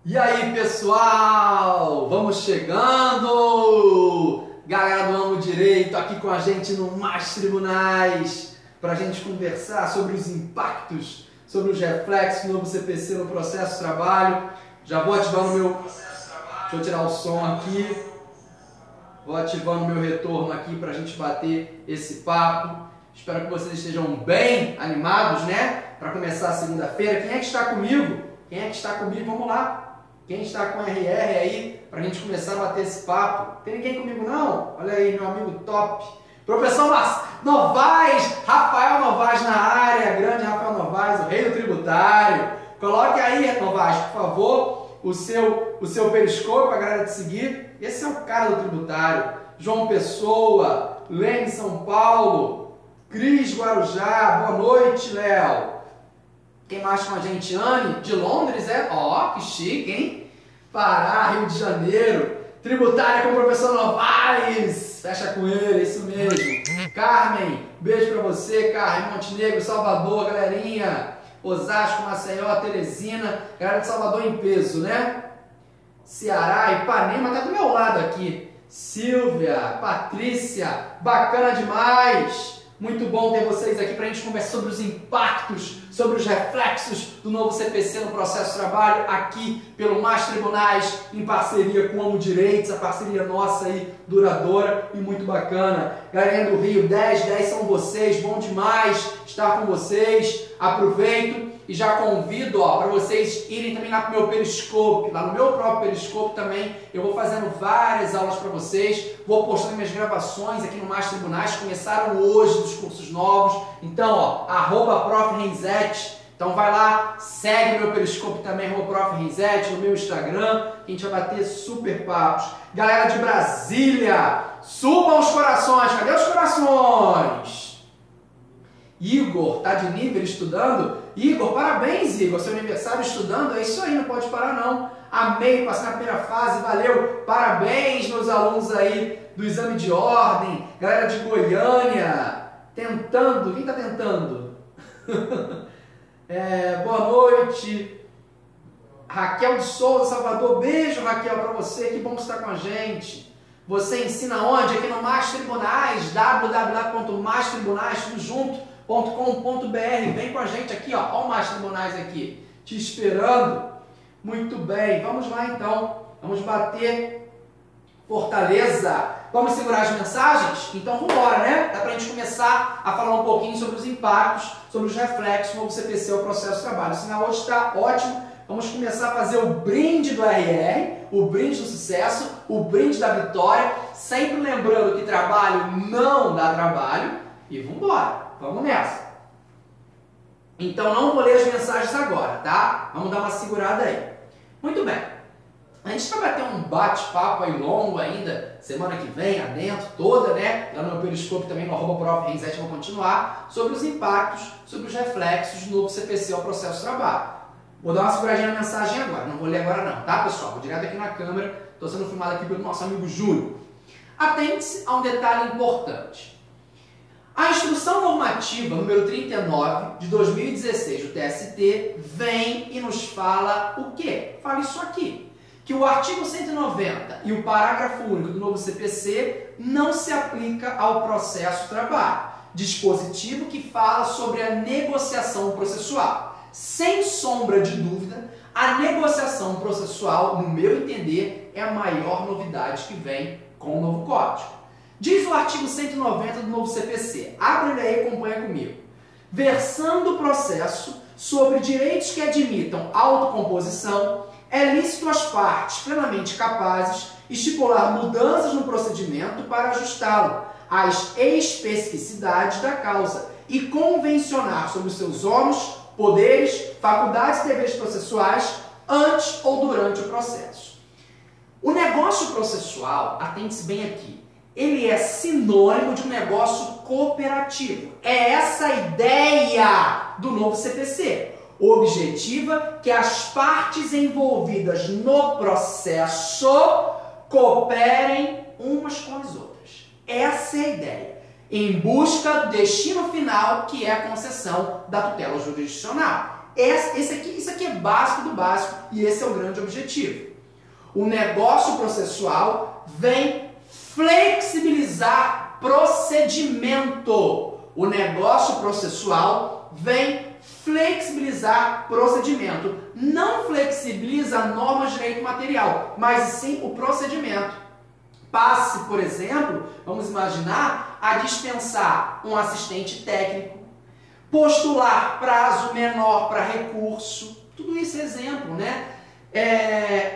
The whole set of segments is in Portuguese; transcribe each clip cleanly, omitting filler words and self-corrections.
E aí, pessoal, vamos chegando! Galera do Amo Direito aqui com a gente no Mais Tribunais para a gente conversar sobre os impactos, sobre os reflexos do novo CPC no processo de trabalho. Já vou ativando o meu... Deixa eu tirar o som aqui. Vou ativando o meu retorno aqui para a gente bater esse papo. Espero que vocês estejam bem animados, né? Para começar a segunda-feira. Quem é que está comigo? Quem é que está comigo? Vamos lá. Quem está com RR aí, para a gente começar a bater esse papo? Tem ninguém comigo não? Olha aí, meu amigo top. Professor Novaes, Rafael Novaes na área, grande Rafael Novaes, o rei do tributário. Coloque aí, Novaes, por favor, o seu periscope para a galera te seguir. Esse é o cara do tributário. João Pessoa, Lene São Paulo, Cris Guarujá, boa noite, Léo. Quem mais com a gente? Anne, de Londres, é? Ó, que chique, hein? Pará, Rio de Janeiro. Tributária com o professor Novaes. Fecha com ele, isso mesmo. Carmen, beijo pra você, Carmen. Montenegro, Salvador, galerinha. Osasco, Maceió, Teresina. Galera de Salvador em peso, né? Ceará, Ipanema, tá do meu lado aqui. Silvia, Patrícia, bacana demais. Muito bom ter vocês aqui para a gente conversar sobre os impactos, sobre os reflexos do novo CPC no processo de trabalho, aqui pelo Mais Tribunais, em parceria com o Amo Direitos, a parceria nossa aí, duradoura e muito bacana. Galera do Rio, 10 são vocês, bom demais estar com vocês. Aproveito e já convido para vocês irem também lá para o meu Periscope, lá no meu próprio Periscope também, eu vou fazendo várias aulas para vocês, vou postando minhas gravações aqui no Mais Tribunais, começaram hoje dos cursos novos, então, @ProfRenzete, então vai lá, segue o meu Periscope também, @ProfRenzete, no meu Instagram, que a gente vai bater super papos. Galera de Brasília, subam os corações, cadê os corações? Igor, tá de nível estudando? Igor, parabéns, Igor, seu aniversário estudando, é isso aí, não pode parar não. Amei, passar na primeira fase, valeu, parabéns meus alunos aí do exame de ordem, galera de Goiânia, tentando, quem tá tentando? Boa noite, Raquel de Souza, Salvador, beijo Raquel pra você, que bom que você tá com a gente. Você ensina onde? Aqui no Mais Tribunais, www.maistribunais, tudo junto. .com.br, vem com a gente aqui, ó o Mais Tribunais aqui, te esperando. Muito bem, vamos lá então, vamos bater Fortaleza. Vamos segurar as mensagens? Então vamos embora, né? Dá pra gente começar a falar um pouquinho sobre os impactos, sobre os reflexos do novo CPC ao processo de trabalho. O sinal hoje está ótimo, vamos começar a fazer o brinde do RR, o brinde do sucesso, o brinde da vitória, sempre lembrando que trabalho não dá trabalho, e vamos embora. Vamos nessa. Então não vou ler as mensagens agora, tá? Vamos dar uma segurada aí. Muito bem. A gente vai bater um bate-papo aí longo ainda, semana que vem, adentro, toda, né? Lá no meu Periscope também, no @ProfRenzete, vou continuar, sobre os impactos, sobre os reflexos do novo CPC ao processo de trabalho. Vou dar uma seguradinha na mensagem agora, não vou ler agora não, tá, pessoal? Vou direto aqui na câmera, estou sendo filmado aqui pelo nosso amigo Júnior. Atente-se a um detalhe importante. A Instrução Normativa número 39 de 2016 do TST vem e nos fala o quê? Fala isso aqui, que o artigo 190 e o parágrafo único do novo CPC não se aplica ao processo de trabalho, dispositivo que fala sobre a negociação processual. Sem sombra de dúvida, a negociação processual, no meu entender, é a maior novidade que vem com o novo Código. Diz o artigo 190 do novo CPC, abre ele aí e acompanha comigo. Versando o processo sobre direitos que admitam autocomposição, é lícito às partes plenamente capazes estipular mudanças no procedimento para ajustá-lo às especificidades da causa e convencionar sobre os seus ônus, poderes, faculdades e deveres processuais antes ou durante o processo. O negócio processual, atente-se bem aqui, ele é sinônimo de um negócio cooperativo. É essa a ideia do novo CPC. Objetiva que as partes envolvidas no processo cooperem umas com as outras. Essa é a ideia. Em busca do destino final, que é a concessão da tutela jurisdicional. Isso aqui é básico do básico e esse é o grande objetivo. O negócio processual vem flexibilizar procedimento. O negócio processual vem flexibilizar procedimento. Não flexibiliza a norma de direito material, mas sim o procedimento. Passe, por exemplo, vamos imaginar, a dispensar um assistente técnico, postular prazo menor para recurso, tudo isso é exemplo, né?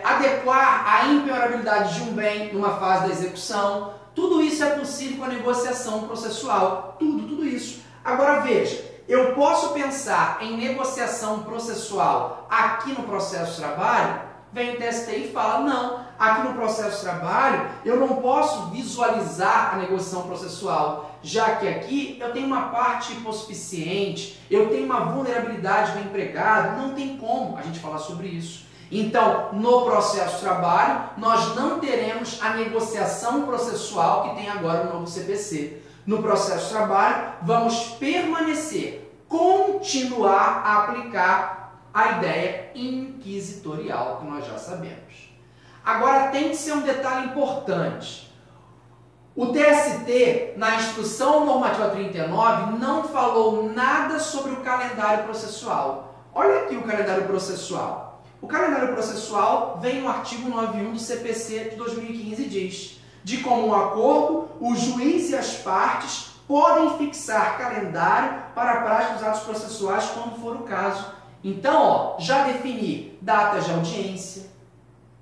Adequar a impenhorabilidade de um bem numa fase da execução, tudo isso é possível com a negociação processual, tudo isso. Agora veja, eu posso pensar em negociação processual aqui no processo de trabalho? Vem o TST e fala, não, aqui no processo de trabalho eu não posso visualizar a negociação processual, já que aqui eu tenho uma parte hipossuficiente, eu tenho uma vulnerabilidade do empregado, não tem como a gente falar sobre isso. Então, no processo de trabalho, nós não teremos a negociação processual que tem agora o novo CPC. No processo de trabalho, vamos continuar a aplicar a ideia inquisitorial, que nós já sabemos. Agora, tem que ser um detalhe importante. O TST, na Instrução Normativa 39, não falou nada sobre o calendário processual. Olha aqui o calendário processual. O calendário processual vem no artigo 91 do CPC de 2015 e diz: de comum acordo, o juiz e as partes podem fixar calendário para a prática dos atos processuais quando for o caso. Então, já definir datas de audiência,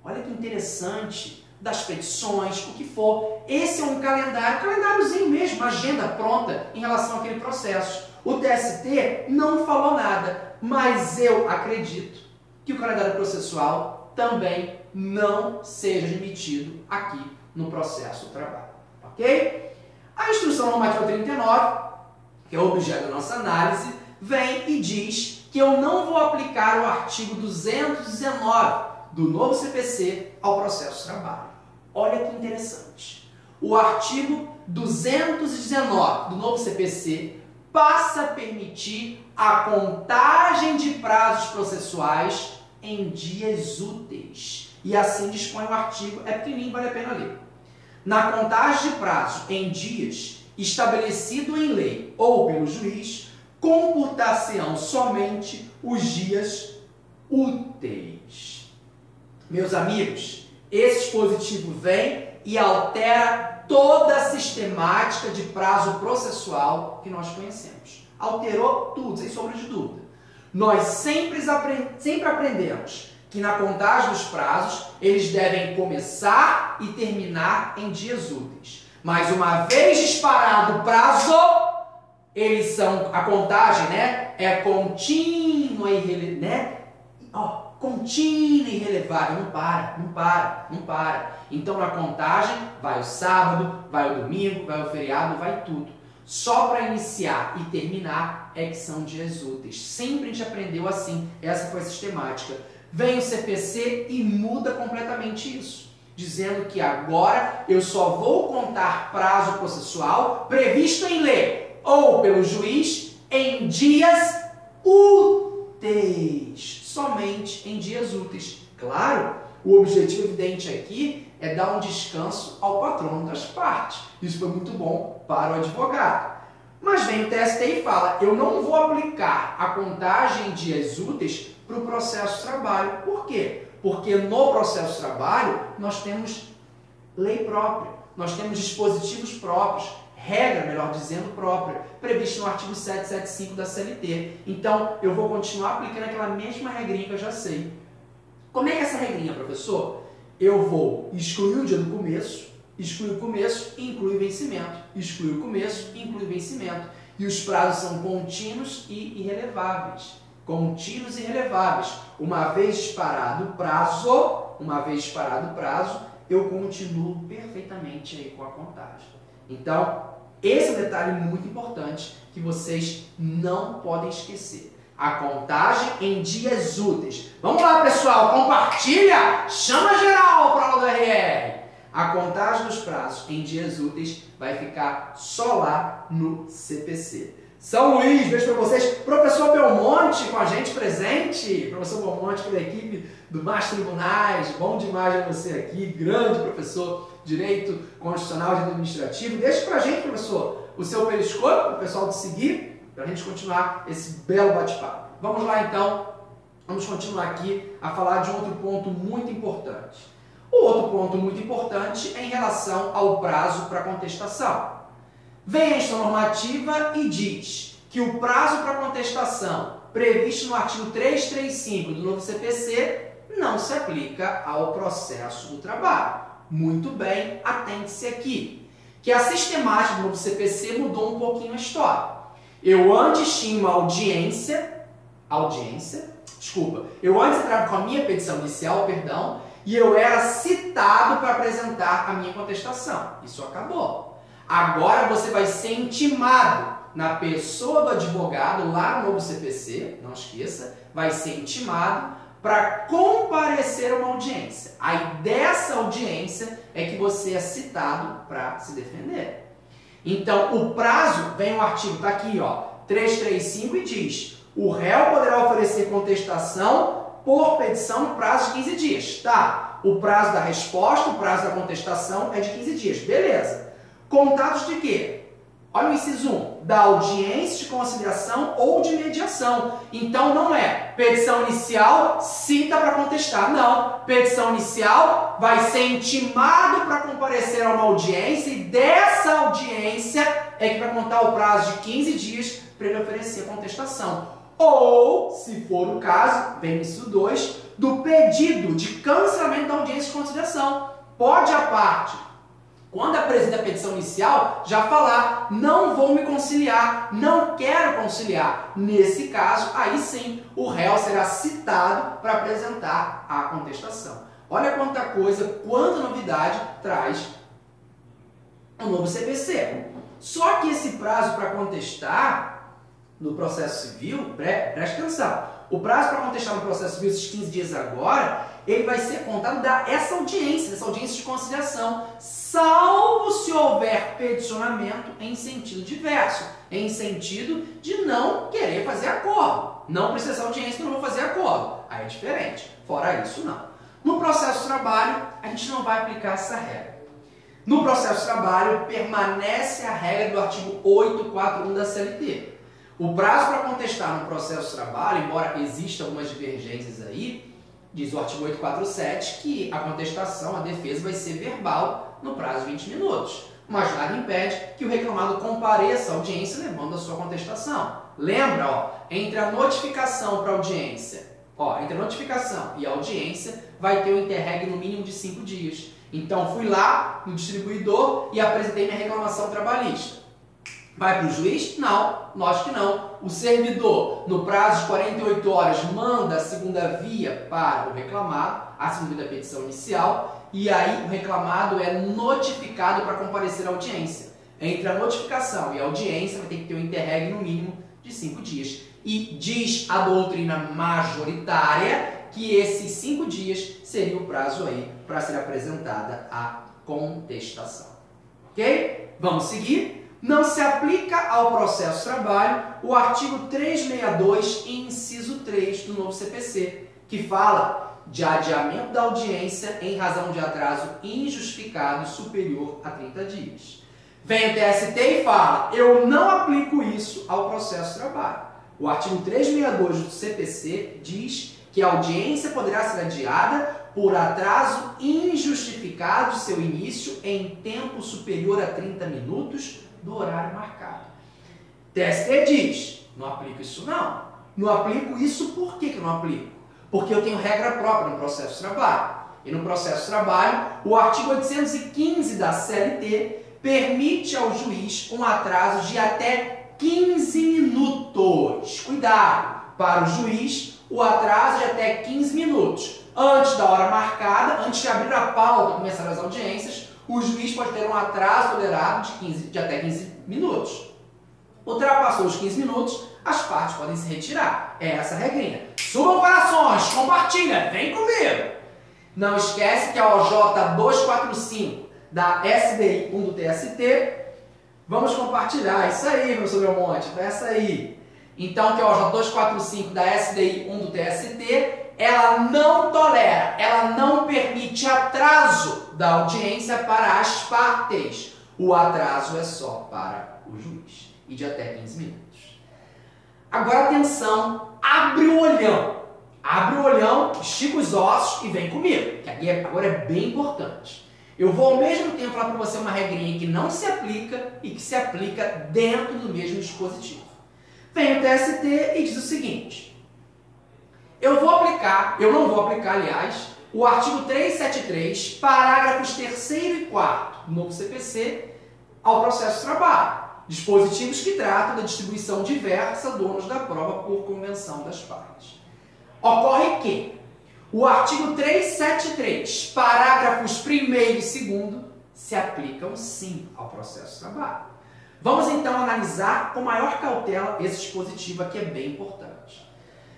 olha que interessante, das petições, o que for. Esse é um calendáriozinho mesmo, uma agenda pronta em relação àquele processo. O TST não falou nada, mas eu acredito que o calendário processual também não seja admitido aqui no processo do trabalho, ok? A Instrução Normativa 39, que é o objeto da nossa análise, vem e diz que eu não vou aplicar o artigo 219 do novo CPC ao processo de trabalho. Olha que interessante. O artigo 219 do novo CPC passa a permitir a contagem de prazos processuais em dias úteis. E assim dispõe o artigo, é pequenininho, vale a pena ler. Na contagem de prazo em dias, estabelecido em lei ou pelo juiz, computar-se-ão somente os dias úteis. Meus amigos, esse dispositivo vem e altera toda a sistemática de prazo processual que nós conhecemos. Alterou tudo, sem sombra de dúvida. Nós sempre aprendemos que na contagem dos prazos, eles devem começar e terminar em dias úteis. Mas uma vez disparado o prazo, eles são, a contagem, né, é contínua e contínua e irrelevável, não para. Então na contagem vai o sábado, vai o domingo, vai o feriado, vai tudo. Só para iniciar e terminar é que são dias úteis. Sempre a gente aprendeu assim, essa foi a sistemática. Vem o CPC e muda completamente isso, dizendo que agora eu só vou contar prazo processual previsto em lei ou pelo juiz em dias úteis, somente em dias úteis. Claro, o objetivo evidente aqui é dar um descanso ao patrono das partes. Isso foi muito bom para o advogado. Mas vem o TST e fala, eu não vou aplicar a contagem em dias úteis para o processo de trabalho. Por quê? Porque no processo de trabalho nós temos lei própria, nós temos dispositivos próprios, regra, melhor dizendo, própria, prevista no artigo 775 da CLT. Então, eu vou continuar aplicando aquela mesma regrinha que eu já sei. Como é que é essa regrinha, professor? Eu vou excluir o dia do começo, exclui o começo e inclui o vencimento. Exclui o começo e inclui o vencimento. E os prazos são contínuos e irreleváveis. Contínuos e irreleváveis. Uma vez disparado o prazo, eu continuo perfeitamente aí com a contagem. Então, esse é um detalhe muito importante que vocês não podem esquecer. A contagem em dias úteis. Vamos lá, pessoal, compartilha, chama geral para a aula do RR. A contagem dos prazos em dias úteis vai ficar só lá no CPC. São Luís, beijo para vocês. Professor Belmonte com a gente presente. Professor Belmonte, que é da equipe do Mais Tribunais. Bom demais ver você aqui. Grande professor, Direito Constitucional e Administrativo. Deixa pra gente, professor, o seu periscópio, para o pessoal te seguir, para a gente continuar esse belo bate-papo. Vamos lá, então. Vamos continuar aqui a falar de um outro ponto muito importante. O outro ponto muito importante é em relação ao prazo para contestação. Vem esta normativa e diz que o prazo para contestação previsto no artigo 335 do novo CPC não se aplica ao processo do trabalho. Muito bem, atente-se aqui, que a sistemática do novo CPC mudou um pouquinho a história. Eu antes tinha uma eu antes entrava com a minha petição inicial, e eu era citado para apresentar a minha contestação. Isso acabou. Agora você vai ser intimado na pessoa do advogado, lá no novo CPC, não esqueça, vai ser intimado para comparecer a uma audiência. Aí dessa audiência é que você é citado para se defender. Então o prazo, vem o artigo, está aqui, ó, 335 e diz: o réu poderá oferecer contestação por petição no prazo de 15 dias. Tá, o prazo da resposta, o prazo da contestação é de 15 dias. Beleza. Contados de quê? Olha o inciso 1. Da audiência de conciliação ou de mediação. Então não é petição inicial, cita para contestar. Não. Petição inicial vai ser intimado para comparecer a uma audiência e dessa audiência é que vai contar o prazo de 15 dias para ele oferecer a contestação. Ou, se for o caso, vem inciso 2, do pedido de cancelamento da audiência de conciliação. Pode a parte, quando apresenta a petição inicial, já falar: não vou me conciliar, não quero conciliar. Nesse caso, aí sim, o réu será citado para apresentar a contestação. Olha quanta coisa, quanta novidade traz o novo CPC. Só que esse prazo para contestar no processo civil, preste atenção, o prazo para contestar no processo civil, esses 15 dias agora, ele vai ser contado dessa audiência de conciliação, salvo se houver peticionamento em sentido diverso, em sentido de não querer fazer acordo. Não precisa ser audiência que eu não vou fazer acordo. Aí é diferente. Fora isso, não. No processo de trabalho, a gente não vai aplicar essa regra. No processo de trabalho, permanece a regra do artigo 841 da CLT. O prazo para contestar no processo de trabalho, embora existam algumas divergências aí, diz o artigo 847 que a contestação, a defesa vai ser verbal no prazo de 20 minutos. Mas nada impede que o reclamado compareça à audiência levando a sua contestação. Lembra, ó, entre a notificação para a audiência, entre a notificação e a audiência, vai ter um interregno no mínimo de 5 dias. Então, fui lá no distribuidor e apresentei minha reclamação trabalhista. Vai para o juiz? Não, lógico que não. O servidor, no prazo de 48 horas, manda a segunda via para o reclamado, a segunda via da petição inicial, e aí o reclamado é notificado para comparecer à audiência. Entre a notificação e a audiência vai ter que ter um interregno no mínimo de 5 dias. E diz a doutrina majoritária que esses 5 dias seria o prazo aí para ser apresentada a contestação. Ok? Vamos seguir. Não se aplica ao processo de trabalho o artigo 362, inciso 3 do novo CPC, que fala de adiamento da audiência em razão de atraso injustificado superior a 30 dias. Vem o TST e fala: eu não aplico isso ao processo de trabalho. O artigo 362 do CPC diz que a audiência poderá ser adiada por atraso injustificado de seu início em tempo superior a 30 minutos do horário marcado. TST diz: não aplico isso não. Não aplico isso por que eu não aplico? Porque eu tenho regra própria no processo de trabalho. E no processo de trabalho, o artigo 815 da CLT permite ao juiz um atraso de até 15 minutos. Cuidado! Para o juiz, o atraso de até 15 minutos. Antes da hora marcada, antes de abrir a pauta e começar as audiências, o juiz pode ter um atraso tolerado de até 15 minutos. Ultrapassou os 15 minutos, as partes podem se retirar. É essa a regrinha. Subam corações, compartilha, vem comigo! Não esquece que a OJ 245 da SDI 1 do TST Vamos compartilhar. Isso aí, professor Belmonte, essa aí. Então, que é o J245 da SDI 1 do TST, ela não tolera, ela não permite atraso da audiência para as partes. O atraso é só para o juiz e de até 15 minutos. Agora, atenção, abre o olhão. Abre o olhão, estica os ossos e vem comigo, que agora é bem importante. Eu vou ao mesmo tempo falar para você uma regrinha que não se aplica e que se aplica dentro do mesmo dispositivo. Vem o TST e diz o seguinte: eu não vou aplicar, aliás, o artigo 373, parágrafos 3º e 4º do novo CPC ao processo de trabalho. Dispositivos que tratam da distribuição diversa do ônus da prova por convenção das partes. Ocorre que o artigo 373, parágrafos 1º e 2º, se aplicam sim ao processo de trabalho. Vamos então analisar com maior cautela esse dispositivo aqui, é bem importante.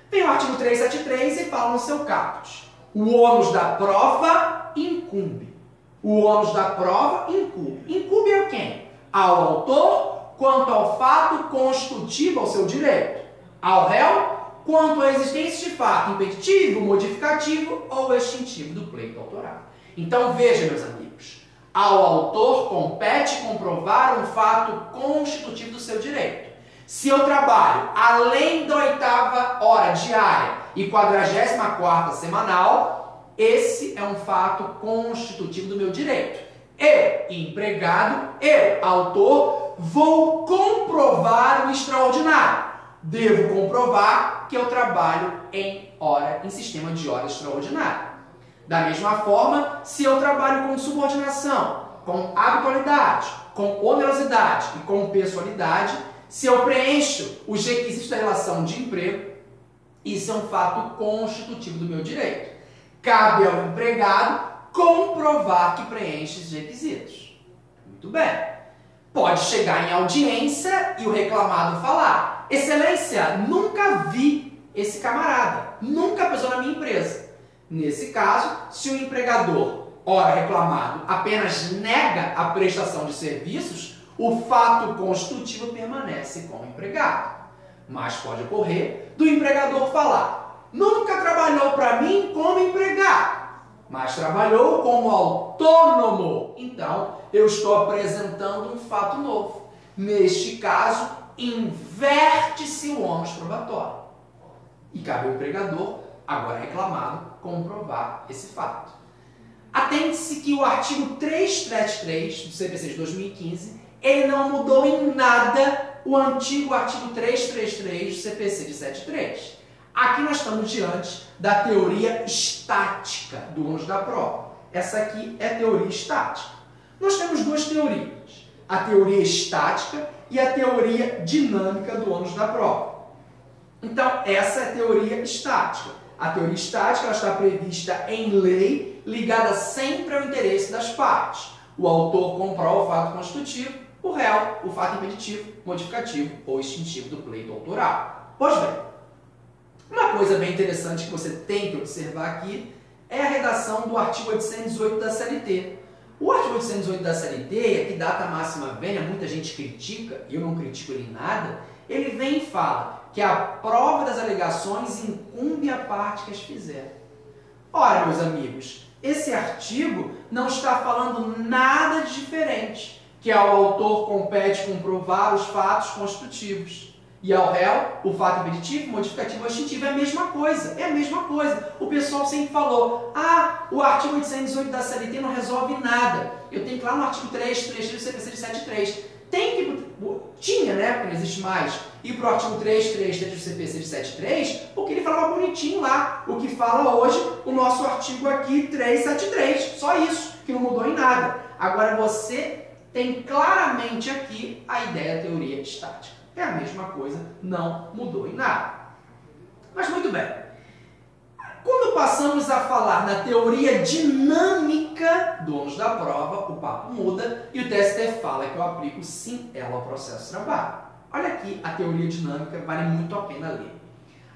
Vem o artigo 373 e fala no seu caput: o ônus da prova incumbe. O ônus da prova incumbe. Incumbe a quem? Ao autor, quanto ao fato constitutivo ao seu direito. Ao réu, quanto à existência de fato impeditivo, modificativo ou extintivo do pleito autoral. Então veja, meus amigos, ao autor compete comprovar um fato constitutivo do seu direito. Se eu trabalho além da 8ª hora diária e 44ª semanal, esse é um fato constitutivo do meu direito. Eu, empregado, eu, autor, vou comprovar o extraordinário. Devo comprovar que eu trabalho em sistema de hora extraordinária. Da mesma forma, se eu trabalho com subordinação, com habitualidade, com onerosidade e com pessoalidade, se eu preencho os requisitos da relação de emprego, isso é um fato constitutivo do meu direito. Cabe ao empregado comprovar que preenche esses requisitos. Muito bem. Pode chegar em audiência e o reclamado falar: excelência, nunca vi esse camarada, nunca pesou na minha empresa. Nesse caso, se o empregador, ora reclamado, apenas nega a prestação de serviços, o fato constitutivo permanece com o empregado. Mas pode ocorrer do empregador falar: nunca trabalhou para mim como empregado, mas trabalhou como autônomo. Então, eu estou apresentando um fato novo. Neste caso, inverte-se o ônus probatório. E cabe ao empregador, agora reclamado, comprovar esse fato. Atente-se que o artigo 373 do CPC de 2015, ele não mudou em nada o antigo artigo 333 do CPC de 73. Aqui nós estamos diante da teoria estática do ônus da prova. Essa aqui é a teoria estática. Nós temos duas teorias: a teoria estática e a teoria dinâmica do ônus da prova. Então, essa é a teoria estática. A teoria estática ela está prevista em lei, ligada sempre ao interesse das partes. O autor comprova o fato constitutivo, o réu, o fato impeditivo, modificativo ou extintivo do pleito autoral. Pois bem, uma coisa bem interessante que você tem que observar aqui é a redação do artigo 808 da CLT. O artigo 808 da CLT, que data máxima vênia, muita gente critica, e eu não critico ele em nada, ele vem e fala que a prova das alegações incumbe a parte que as fizer. Ora, meus amigos, esse artigo não está falando nada de diferente, que ao autor compete comprovar os fatos constitutivos. E ao réu, o fato impeditivo, modificativo ou extintivo é a mesma coisa. É a mesma coisa. O pessoal sempre falou: ah, o artigo 818 da CLT não resolve nada. Eu tenho que ir lá no artigo 333 do CPC de 73. Tem que... Tinha, né? Porque não existe mais. Ir para o artigo 333 do CPC de 73, porque ele falava bonitinho lá. O que fala hoje o nosso artigo aqui 373. Só isso, que não mudou em nada. Agora você tem claramente aqui a ideia da teoria estática. É a mesma coisa, não mudou em nada. Mas muito bem. Quando passamos a falar na teoria dinâmica do ônus da prova, o papo muda e o TST fala que eu aplico sim ela ao processo de trabalho. Olha aqui, a teoria dinâmica vale muito a pena ler.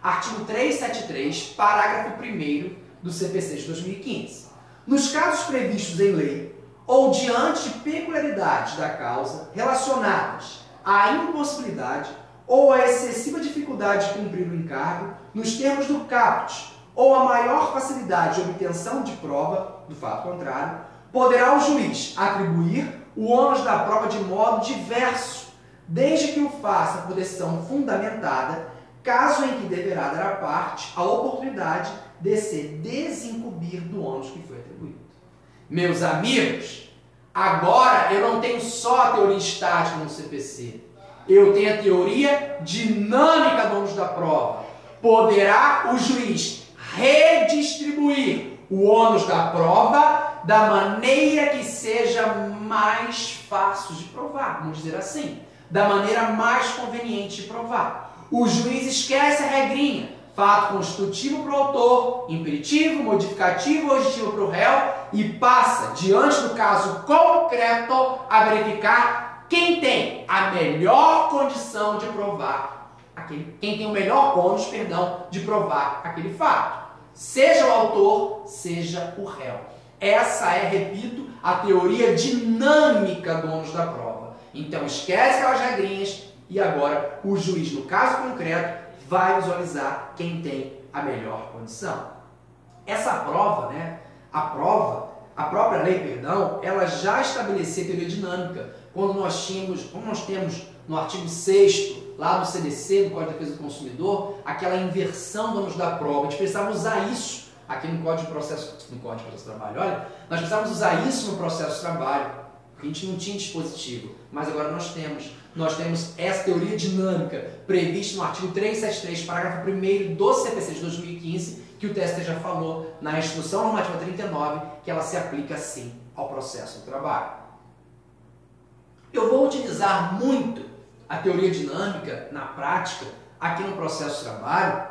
Artigo 373, parágrafo 1º do CPC de 2015. Nos casos previstos em lei, ou diante de peculiaridades da causa relacionadas à impossibilidade ou à excessiva dificuldade de cumprir o encargo, nos termos do caput, ou a maior facilidade de obtenção de prova do fato contrário, poderá o juiz atribuir o ônus da prova de modo diverso, desde que o faça por decisão fundamentada, caso em que deverá dar à parte a oportunidade de se desincumbir do ônus que foi atribuído. Meus amigos, agora eu não tenho só a teoria estática no CPC, eu tenho a teoria dinâmica do ônus da prova. Poderá o juiz redistribuir o ônus da prova da maneira que seja mais fácil de provar, vamos dizer assim, da maneira mais conveniente de provar. O juiz esquece a regrinha, fato constitutivo para o autor, imperativo, modificativo ou aditivo para o réu e passa, diante do caso concreto, a verificar quem tem a melhor condição de provar quem tem o melhor ônus, de provar aquele fato. Seja o autor, seja o réu. Essa é, repito, a teoria dinâmica do ônus da prova. Então esquece aquelas regrinhas e agora o juiz, no caso concreto, vai visualizar quem tem a melhor condição. Essa prova, a própria lei, ela já estabelecia a teoria dinâmica como nós temos no artigo 6º, lá do CDC, do Código de Defesa do Consumidor, aquela inversão do ônus da prova. A gente precisava usar isso aqui no Código de Processo de Trabalho. Olha, nós precisávamos usar isso no processo de trabalho, porque a gente não tinha dispositivo, mas agora nós temos. Nós temos essa teoria dinâmica prevista no artigo 373, parágrafo 1º do CPC de 2015, que o TST já falou na Instrução Normativa 39, que ela se aplica sim ao processo do trabalho. Eu vou utilizar muito a teoria dinâmica na prática, aqui no processo de trabalho,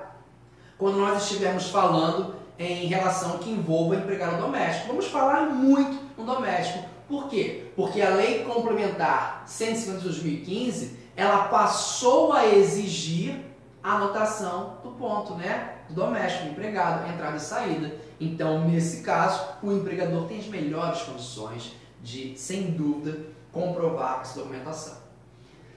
quando nós estivermos falando em relação que envolva empregado doméstico. Vamos falar muito no doméstico. Por quê? Porque a Lei Complementar 150 de 2015, ela passou a exigir a anotação do ponto, do doméstico, do empregado, entrada e saída. Então, nesse caso, o empregador tem as melhores condições de, sem dúvida, comprovar essa documentação.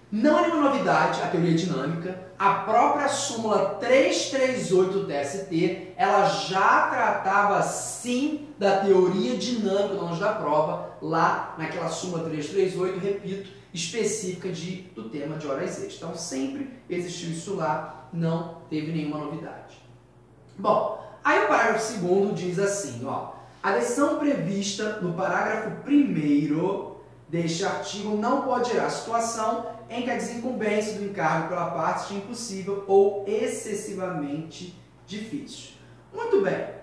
Não é nenhuma novidade a teoria dinâmica, a própria súmula 338 do TST, ela já tratava sim da teoria dinâmica do ônus da prova, lá naquela súmula 338, repito, específica do tema de horas extras. Então sempre existiu isso lá, não teve nenhuma novidade. Bom, aí o parágrafo 2º diz assim, a decisão prevista no parágrafo 1º deste artigo não pode gerar situação em que a desincumbência do encargo pela parte seja impossível ou excessivamente difícil. Muito bem.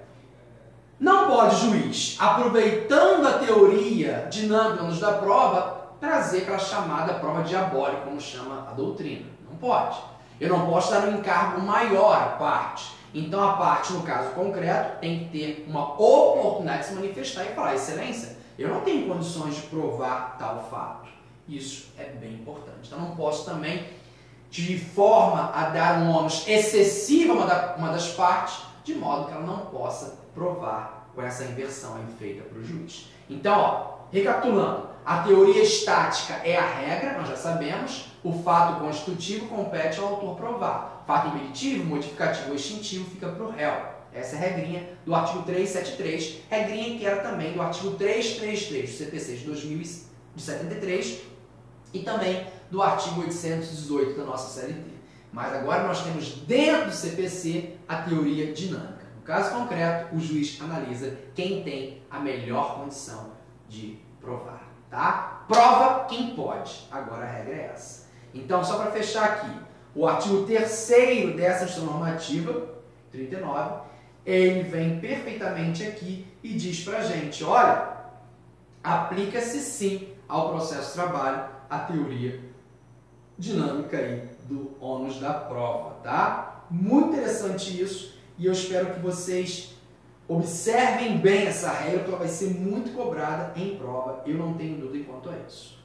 Não pode o juiz, aproveitando a teoria dinâmica do ônus da prova, trazer aquela chamada prova diabólica, como chama a doutrina. Não pode. Eu não posso dar um encargo maior à parte. Então a parte, no caso concreto, tem que ter uma oportunidade de se manifestar e falar, excelência, eu não tenho condições de provar tal fato. Isso é bem importante. Então não posso também, de forma a dar um ônus excessivo a uma das partes, de modo que ela não possa provar com essa inversão aí feita para o juiz. Então, recapitulando, a teoria estática é a regra, nós já sabemos, o fato constitutivo compete ao autor provar. Fato impeditivo, modificativo ou extintivo fica para o réu. Essa é a regrinha do artigo 373, regrinha que era também do artigo 333 do CPC de 2073 e também do artigo 818 da nossa CLT. Mas agora nós temos dentro do CPC a teoria dinâmica. No caso concreto, o juiz analisa quem tem a melhor condição de provar. Tá? Prova quem pode. Agora a regra é essa. Então, só para fechar aqui, o artigo 3º dessa instrução normativa, 39, ele vem perfeitamente aqui e diz para a gente, olha, aplica-se sim ao processo de trabalho a teoria dinâmica aí do ônus da prova, tá? Muito interessante isso e eu espero que vocês observem bem essa regra, porque ela vai ser muito cobrada em prova, eu não tenho dúvida quanto a isso.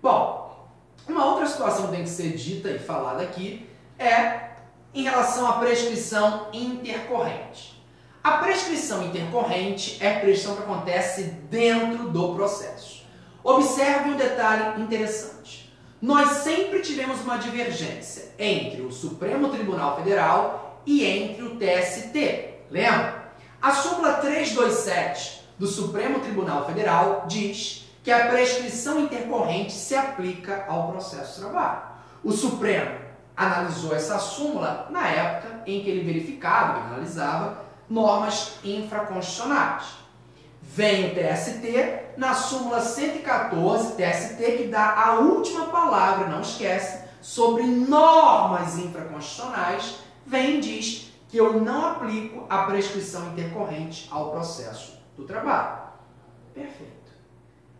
Bom, uma outra situação que tem que ser dita e falada aqui é em relação à prescrição intercorrente. A prescrição intercorrente é a prescrição que acontece dentro do processo. Observe um detalhe interessante. Nós sempre tivemos uma divergência entre o Supremo Tribunal Federal e entre o TST. Lembra? A súmula 327 do Supremo Tribunal Federal diz que a prescrição intercorrente se aplica ao processo de trabalho. O Supremo analisou essa súmula na época em que ele verificava, ele analisava normas infraconstitucionais. Vem o TST na súmula 114, TST, que dá a última palavra, não esquece, sobre normas infraconstitucionais, vem e diz que eu não aplico a prescrição intercorrente ao processo do trabalho. Perfeito.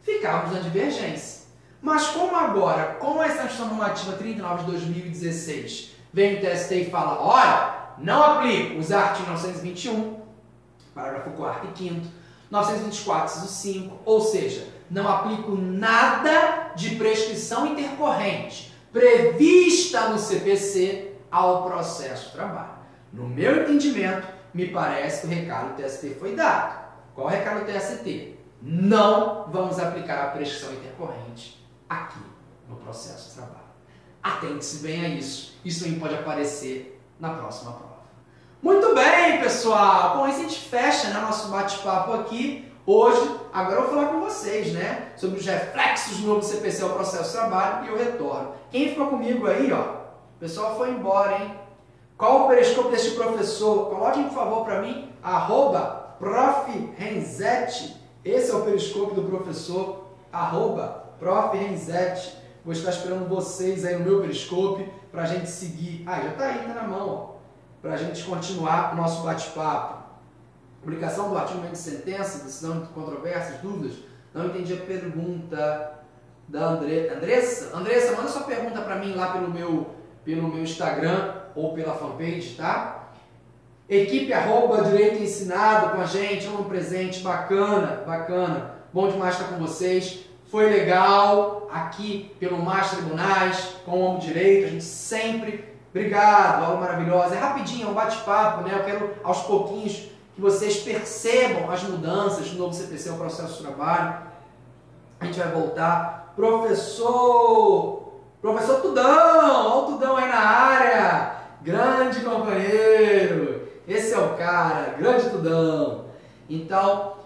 Ficávamos na divergência. Mas como agora, com a Extensão Normativa 39 de 2016, vem o TST e fala, olha, não aplico os artigos 921, parágrafo 4º e 5º, 924, inciso 5, ou seja, não aplico nada de prescrição intercorrente prevista no CPC ao processo de trabalho. No meu entendimento, me parece que o recado do TST foi dado. Qual é o recado do TST? Não vamos aplicar a prescrição intercorrente aqui no processo de trabalho. Atente-se bem a isso. Isso também pode aparecer na próxima prova. Muito bem, pessoal! Com isso a gente fecha, né, nosso bate-papo aqui. Hoje, agora eu vou falar com vocês, né, sobre os reflexos do novo CPC ao processo de trabalho e eu retorno. Quem ficou comigo aí, ó, o pessoal foi embora, hein? Qual o periscope deste professor? Coloquem, por favor, para mim, @profrenzete. Esse é o periscope do professor, @profrenzete. Vou estar esperando vocês aí no meu periscope para a gente seguir. Ah, já está aí, está na mão, ó. Para a gente continuar o nosso bate-papo. Publicação do artigo de sentença, decisão de controvérsias, dúvidas. Não entendi a pergunta da Andressa. Andressa, manda sua pergunta para mim lá pelo meu Instagram ou pela fanpage, tá? Equipe @Direito Ensinado com a gente, um presente, bacana, bacana. Bom demais estar com vocês. Foi legal aqui pelo Master Tribunais, com o Homem Direito, a gente sempre... Obrigado, aula maravilhosa. É rapidinho, é um bate-papo, né? Eu quero aos pouquinhos que vocês percebam as mudanças do novo CPC ao processo de trabalho. A gente vai voltar. Professor Tudão, olha o Tudão aí na área. Grande companheiro. Esse é o cara, grande Tudão. Então,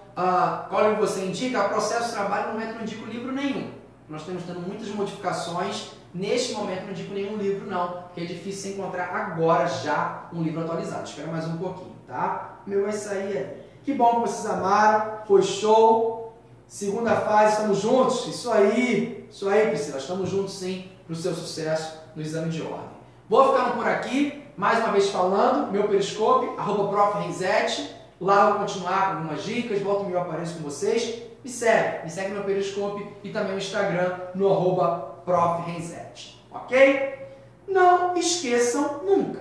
qual livro você indica? O processo de trabalho no momento não indico livro nenhum. Nós estamos tendo muitas modificações. Neste momento não indico nenhum livro não, porque é difícil encontrar agora já um livro atualizado. Espera mais um pouquinho, tá? O meu vai sair aí. Que bom que vocês amaram, foi show. Segunda fase, estamos juntos. Isso aí, Priscila, estamos juntos sim para o seu sucesso no exame de ordem. Vou ficando por aqui, mais uma vez falando, meu periscope, @profrenzete. Lá eu vou continuar com algumas dicas, volto e eu apareço com vocês. Me segue no meu periscope e também no Instagram, no @profrenzete. Ok? Não esqueçam nunca,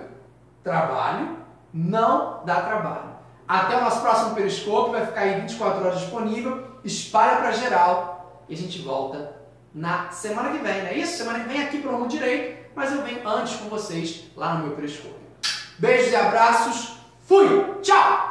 trabalho não dá trabalho. Até o nosso próximo periscope, vai ficar aí 24 horas disponível, espalha para geral e a gente volta na semana que vem, não é isso? Semana que vem aqui pelo Homem Direito, mas eu venho antes com vocês lá no meu periscope. Beijos e abraços, fui, tchau!